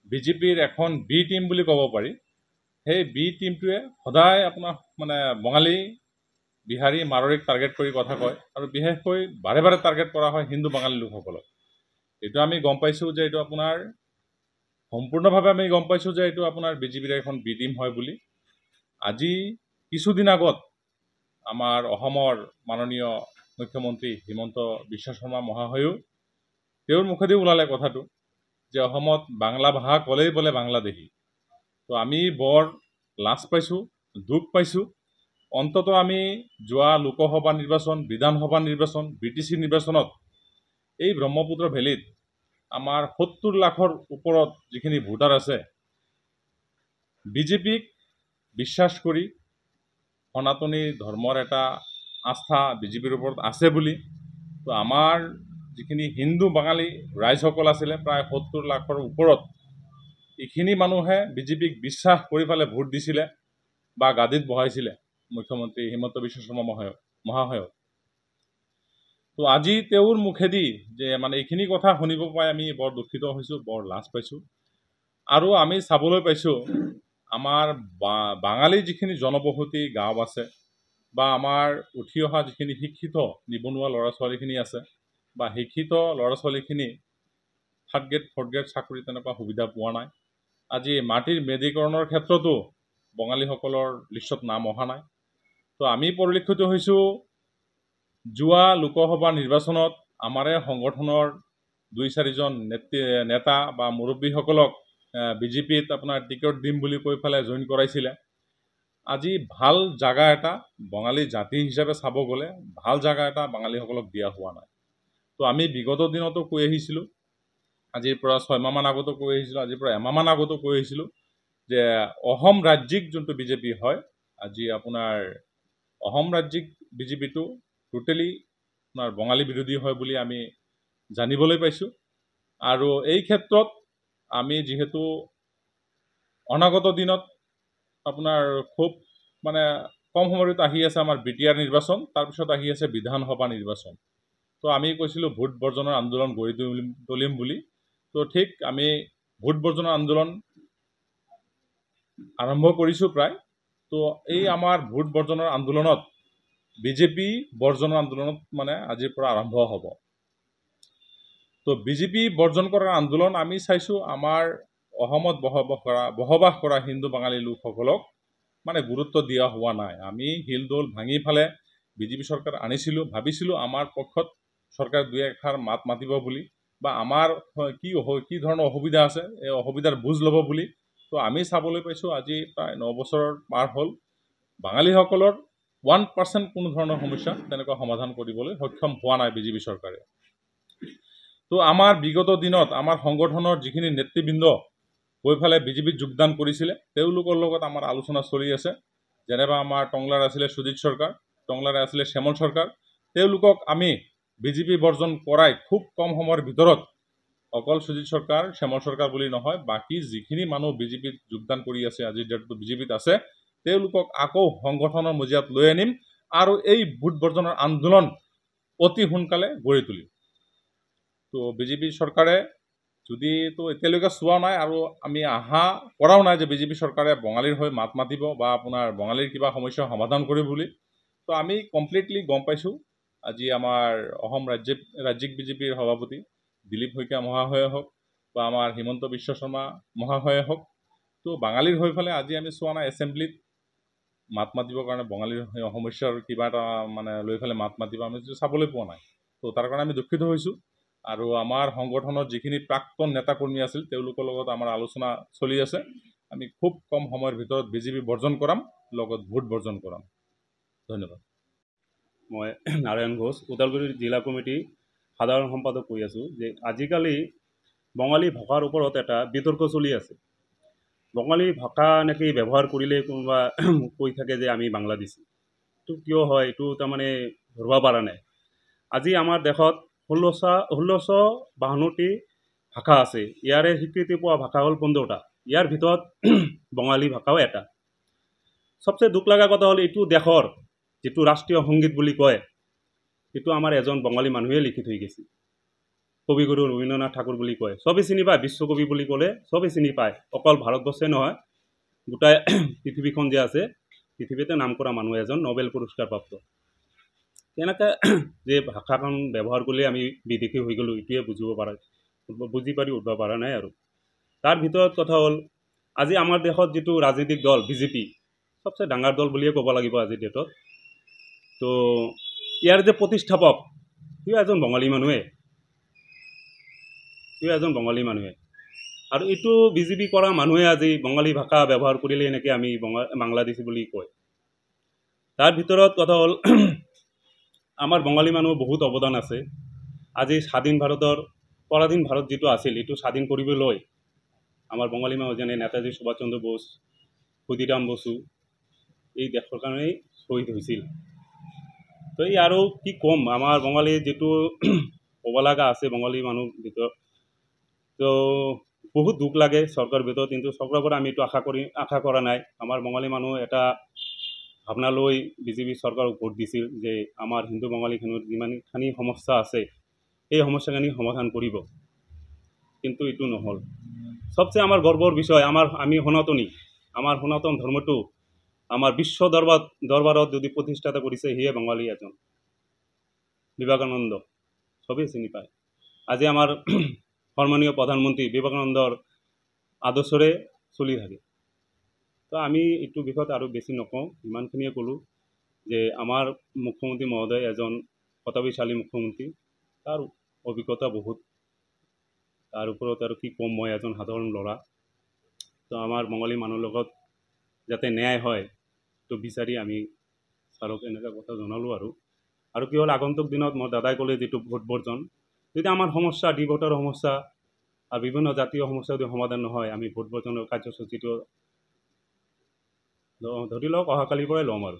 বিজেপিৰ এখন B team বুলি ক'ব পাৰি। সেই বি টিমটোৱে সদায় আপোনাৰ মানে বঙালী, বিহাৰী, মাৰোৱাৰীক টাৰ্গেট কৰি কথা কয় আৰু বিশেষকৈ বাৰে বাৰে টাৰ্গেট কৰা হয় হিন্দু বাঙালী লোকসকলক। এইটো আমি গম পাইছোঁ যে এইটো আপোনাৰ সম্পূৰ্ণভাৱে আমি গম পাইছোঁ যে এইটো আপোনাৰ বিজেপিৰ এখন বি টিম হয় বুলি। আজি কিছুদিন আগত আমাৰ অসমৰ মাননীয় মুখ্যমন্ত্ৰী হিমন্ত বিশ্ব শৰ্মা মহাশয়েও তেওঁৰ মুখেদি ওলালে কথাটো যে অসমত বাংলা ভাষা ক'লেই বোলে বাংলাদেশী। তো আমি বৰ লাজ পাইছোঁ, দুখ পাইছোঁ। অন্ততঃ আমি যোৱা লোকসভা নিৰ্বাচন, বিধানসভা নিৰ্বাচন, BTC নিৰ্বাচনত এই ব্ৰহ্মপুত্ৰ ভেলীত আমাৰ 70 লাখৰ ওপৰত যিখিনি ভোটাৰ আছে, বিজেপিক বিশ্বাস কৰি সনাতনী ধৰ্মৰ এটা আস্থা বিজেপিৰ ওপৰত আছে বুলি, তো আমাৰ যিখিনি হিন্দু বাঙালী ৰাইজসকল আছিলে প্ৰায় 70 লাখৰ ওপৰত, এইখিনি মানুহে বিজেপিক বিশ্বাস কৰি পেলাই ভোট দিছিলে বা গাদীত বহাইছিলে মুখ্যমন্ত্ৰী হিমন্ত বিশ্ব শৰ্মা মহাশয়ক। তো আজি তেওঁৰ মুখেদি যে মানে এইখিনি কথা শুনিব পাই আমি বৰ দুখিত হৈছোঁ, বৰ লাজ পাইছোঁ। আৰু আমি চাবলৈ পাইছোঁ আমাৰ বাঙালী যিখিনি জনবসতি গাঁও আছে বা আমাৰ উঠি অহা যিখিনি শিক্ষিত নিবনুৱা ল'ৰা ছোৱালীখিনি আছে বা শিক্ষিত ল'ৰা ছোৱালীখিনি 3rd গ্ৰেড 4th গ্ৰেড চাকৰি তেনেকুৱা সুবিধা পোৱা নাই। আজি মাটিৰ মেধিকৰণৰ ক্ষেত্ৰতো বঙালীসকলৰ লিষ্টত নাম অহা নাই। তো আমি পৰিলক্ষিত হৈছোঁ যোৱা লোকসভা নিৰ্বাচনত আমাৰে সংগঠনৰ 2-4জন নেতা বা মুৰব্বীসকলক বিজেপিত আপোনাৰ টিকট দিম বুলি কৈ পেলাই জইন কৰাইছিলে। আজি ভাল জাগা এটা বঙালী জাতি হিচাপে চাব গ'লে ভাল জাগা এটা বাঙালীসকলক দিয়া হোৱা নাই। তো আমি বিগত দিনতো কৈ আহিছিলোঁ, আজিৰ পৰা 6 মাহমান আগতো কৈ আহিছিলোঁ, আজিৰ পৰা এমাহমান আগতো কৈ আহিছিলোঁ যে অসম ৰাজ্যিক যোনটো বিজেপি হয়, আজি আপোনাৰ অসম ৰাজ্যিক বিজেপিটো টোটেলি আপোনাৰ বঙালী বিৰোধী হয় বুলি আমি জানিবলৈ পাইছোঁ। আৰু এই ক্ষেত্ৰত আমি যিহেতু অনাগত দিনত আপোনাৰ খুব মানে কম সময়ত আহি আছে আমাৰ BTR নিৰ্বাচন, তাৰপিছত আহি আছে বিধানসভা নিৰ্বাচন। তো আমি কৈছিলোঁ ভোট বৰ্জনৰ আন্দোলন গঢ়ি তুলিম বুলি। তো ঠিক আমি ভোট বৰ্জনৰ আন্দোলন আৰম্ভ কৰিছোঁ প্ৰায়। তো এই আমাৰ ভোট বৰ্জনৰ আন্দোলনত বিজেপি বৰ্জনৰ আন্দোলনত মানে আজিৰ পৰা আৰম্ভ হ'ব। তো বিজেপি বৰ্জন কৰাৰ আন্দোলন আমি চাইছোঁ আমাৰ অসমত বসবাস কৰা হিন্দু বাঙালী লোকসকলক মানে গুৰুত্ব দিয়া হোৱা নাই। আমি শিলদৌল ভাঙি ফালে বিজেপি চৰকাৰ আনিছিলোঁ, ভাবিছিলোঁ আমাৰ পক্ষত চৰকাৰ 2-1 মাত মাতিব বুলি বা আমাৰ কি ধৰণৰ অসুবিধা আছে এই অসুবিধাৰ বুজ ল'ব বুলি। তো আমি চাবলৈ পাইছোঁ আজি প্ৰায় 9 বছৰ পাৰ হ'ল বাঙালীসকলৰ 1% কোনো ধৰণৰ সমস্যা তেনেকুৱা সমাধান কৰিবলৈ সক্ষম হোৱা নাই বিজেপি চৰকাৰে। তো আমাৰ বিগত দিনত আমাৰ সংগঠনৰ যিখিনি নেতৃবৃন্দ গৈ পেলাই বিজেপিত যোগদান কৰিছিলে তেওঁলোকৰ লগত আমাৰ আলোচনা চলি আছে। যেনেবা আমাৰ টংলাৰ আছিলে সুজিত চৰকাৰ, টংলাৰে আছিলে শ্যামল চৰকাৰ, তেওঁলোকক আমি বিজেপি বৰ্জন কৰাই খুব কম সময়ৰ ভিতৰত অকল সুজিত চৰকাৰ শ্যামল চৰকাৰ বুলি নহয় বাকী যিখিনি মানুহ বিজেপিত যোগদান কৰি আছে আজিৰ ডেটটো বিজেপিত আছে তেওঁলোকক আকৌ সংগঠনৰ মজিয়াত লৈ আনিম আৰু এই ভোট বৰ্জনৰ আন্দোলন অতি সোনকালে গঢ়ি তুলিম। তো বিজেপি চৰকাৰে যদি তো এতিয়ালৈকে চোৱা নাই আৰু আমি আশা কৰাও নাই যে বিজেপি চৰকাৰে বঙালীৰ হৈ মাত মাতিব বা আপোনাৰ বঙালীৰ কিবা সমস্যা সমাধান কৰিব বুলি। তো আমি কমপ্লিটলি গম পাইছোঁ আজি আমাৰ অসম ৰাজ্যিক বিজেপিৰ সভাপতি দিলীপ শইকীয়া মহাশয়ে হওক বা আমাৰ হিমন্ত বিশ্ব শৰ্মা মহাশয়ে হওক, তো বাঙালীৰ হৈ ফালে আজি আমি চোৱা নাই এছেম্বলিত মাত মাতিবৰ কাৰণে বঙালীৰ সমস্যাৰ কিবা এটা মানে লৈ পেলাই মাত মাতিব আমি চাবলৈ পোৱা নাই। তো তাৰ কাৰণে আমি দুখিত হৈছোঁ। আৰু আমাৰ সংগঠনৰ যিখিনি প্ৰাক্তন নেতাকৰ্মী আছিল তেওঁলোকৰ লগত আমাৰ আলোচনা চলি আছে। আমি খুব কম সময়ৰ ভিতৰত বিজেপি বৰ্জন কৰাম, লগত ভোট বৰ্জন কৰাম। ধন্যবাদ। মই নাৰায়ণ ঘোষ, ওদালগুৰি জিলা কমিটি সাধাৰণ সম্পাদক কৈ আছোঁ যে আজিকালি বঙালী ভাষাৰ ওপৰত এটা বিতৰ্ক চলি আছে। বঙালী ভাষা এনেকৈ ব্যৱহাৰ কৰিলে কোনোবা কৈ থাকে যে আমি বাংলাদেশী। এইটো কিয় হয় এইটো তাৰমানে ধৰিব পৰা নাই। আজি আমাৰ দেশত 1652টি ভাষা আছে, ইয়াৰে স্বীকৃতি পোৱা ভাষা হ'ল 15টা, ইয়াৰ ভিতৰত বঙালী ভাষাও এটা। সবচেয়ে দুখ লগা কথা হ'ল এইটো দেশৰ যিটো ৰাষ্ট্ৰীয় সংগীত বুলি কয় এইটো আমাৰ এজন বঙালী মানুহে লিখি থৈ গৈছে। কবিগুৰু ৰবীন্দ্ৰনাথ ঠাকুৰ বুলি কয়, চবেই চিনি পায়। বিশ্বকবি বুলি ক'লে চবেই চিনি পায়, অকল ভাৰতবৰ্ষে নহয়, গোটাই পৃথিৱীখন যে আছে, পৃথিৱীতে নাম কৰা মানুহ এজন, নোবেল পুৰস্কাৰ প্ৰাপ্ত। তেনেকৈ যে ভাষাখন ব্যৱহাৰ কৰিলে আমি বিদেশী হৈ গ'লোঁ, এইটোৱে বুজি পাৰি উঠিব পৰা নাই আৰু। তাৰ ভিতৰত কথা হ'ল, আজি আমাৰ দেশত যিটো ৰাজনৈতিক দল বিজেপি, চবচে ডাঙৰ দল বুলিয়ে ক'ব লাগিব আজিৰ ডেটত। তো ইয়াৰ যে প্ৰতিষ্ঠাপক, সিও এজন বঙালী মানুহে, আৰু এইটো বিজেপি কৰা মানুহে আজি বঙালী ভাষা ব্যৱহাৰ কৰিলে এনেকৈ আমি বাংলাদেশী বুলি কয়। তাৰ ভিতৰত কথা হ'ল, আমাৰ বঙালী মানুহৰ বহুত অৱদান আছে। আজি স্বাধীন ভাৰতৰ পৰাধীন ভাৰত যিটো আছিল, এইটো স্বাধীন কৰিবলৈ আমাৰ বঙালী মানুহ যেনে নেতাজী সুভাষ চন্দ্ৰ বোস, ক্ষুদিৰাম বসু এই দেশৰ কাৰণেই শ্বহীদ হৈছিল। তো এই আৰু কি ক'ম, আমাৰ বঙালী যিটো ক'ব লগা আছে বঙালী মানুহৰ ভিতৰত, তো বহুত দুখ লাগে চৰকাৰৰ ভিতৰত, কিন্তু চৰকাৰৰ পৰা আমি এইটো আশা কৰা নাই। আমাৰ বঙালী মানুহ এটা ভাৱনা লৈ বিজেপি চৰকাৰক ভোট দিছিল যে আমাৰ হিন্দু বঙালীখিনিৰ যিমানখিনি সমস্যা আছে এই সমস্যাখিনি সমাধান কৰিব, কিন্তু এইটো নহ'ল। সবচে আমাৰ গৰ্বৰ বিষয়, আমি সনাতনী, আমাৰ সনাতন ধৰ্মটো আমাৰ বিশ্ব দৰবাৰত যদি প্ৰতিষ্ঠাতা কৰিছে, সিয়ে বঙালী এজন, বিবেকানন্দ, চবেই চিনি পায়। আজি আমাৰ সন্মানীয় প্ৰধানমন্ত্ৰী বিবেকানন্দৰ আদৰ্শৰে চলি থাকে। তো আমি এইটো বিষয়ত আৰু বেছি নকওঁ, ইমানখিনিয়ে ক'লোঁ যে আমাৰ মুখ্যমন্ত্ৰী মহোদয় এজন প্ৰতিভাশালী মুখ্যমন্ত্ৰী, তাৰ অভিজ্ঞতা বহুত। তাৰ ওপৰত আৰু কি ক'ম, মই এজন সাধাৰণ ল'ৰা। তো আমাৰ বঙালী মানুহৰ লগত যাতে ন্যায় হয়, তো বিচাৰি আমি ছাৰক এনেকুৱা কথা জনালোঁ। আৰু কি হ'ল, আগন্তুক দিনত মোৰ দাদাই ক'লে যিটো ভোট বৰ্জন, যদি আমাৰ সমস্যা, ডি ভোটৰ সমস্যা আৰু বিভিন্ন জাতীয় সমস্যা যদি সমাধান নহয়, আমি ভোট বৰ্জনৰ কাৰ্যসূচীটো ধৰি লওক অহাকালিৰ পৰাই ল'ম আৰু।